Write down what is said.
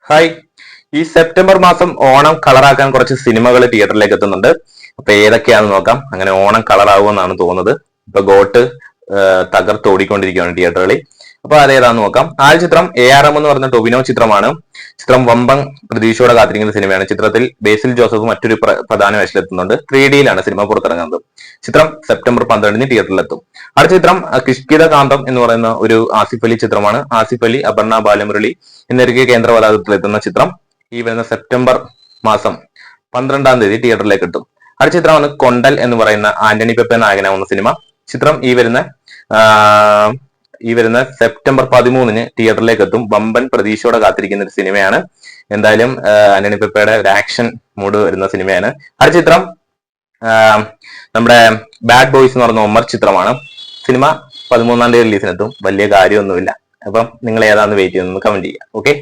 Hi. ഈ September മാസം ഓണം കളറാക്കാൻ കുറച്ച് സിനിമകൾ തിയേറ്ററിലേക്ക് എത്തുന്നുണ്ട്. അപ്പൊ ഏതൊക്കെയാണെന്ന് നോക്കാം. അങ്ങനെ ഓണം കളറാവുമെന്നാണ് തോന്നുന്നത്. ഇപ്പൊ ഗോട്ട് തകർത്തോടിക്കൊണ്ടിരിക്കുകയാണ് തിയേറ്ററുകളിൽ. അപ്പൊ അതേതാന്ന് നോക്കാം. ആദ്യ ചിത്രം ARM എന്ന് പറഞ്ഞ ടൊവിനോ ചിത്രമാണ്. ചിത്രം വമ്പൻ പ്രതീക്ഷയോടെ കാത്തിരിക്കുന്ന സിനിമയാണ്. ചിത്രത്തിൽ ബേസിൽ ജോസഫ് മറ്റൊരു പ്രധാന വേഷത്തിലെത്തുന്നുണ്ട്. 3Dയിലാണ് സിനിമ പുറത്തിറങ്ങുന്നത്. ചിത്രം സെപ്റ്റംബർ 12 തിയേറ്ററിലെത്തും. അടുത്ത ചിത്രം കിഷ്കിത കാന്തം എന്ന് പറയുന്ന ഒരു ആസിഫ് അലി ചിത്രമാണ്. ആസിഫ് അലി, അപർണ ബാലമുരളി എന്നിവർക്ക് കേന്ദ്ര പതാകത്തിലെത്തുന്ന ചിത്രം ഈ വരുന്ന സെപ്റ്റംബർ മാസം 12 തിയേറ്ററിലേക്ക് എത്തും. അടുത്ത ചിത്രമാണ് കൊണ്ടൽ എന്ന് പറയുന്ന ആന്റണി പെപ്പെ നായകനാവുന്ന സിനിമ. ചിത്രം ഈ വരുന്ന സെപ്റ്റംബർ 13 തിയേറ്ററിലേക്ക് എത്തും. വമ്പൻ പ്രതീക്ഷയോടെ കാത്തിരിക്കുന്ന ഒരു സിനിമയാണ്. എന്തായാലും ആന്റണി പെപ്പയുടെ ഒരു ആക്ഷൻ മൂഡ് വരുന്ന സിനിമയാണ്. അടുത്ത ചിത്രം നമ്മുടെ ബാഡ് ബോയ്സ് എന്ന് പറയുന്ന ഒമർ ചിത്രമാണ്. സിനിമ 13 റിലീസിനെത്തും. വലിയ കാര്യമൊന്നുമില്ല. അപ്പം നിങ്ങൾ ഏതാണെന്ന് വെയിറ്റ് ചെയ്യുന്നത് കമന്റ് ചെയ്യുക. ഓക്കെ.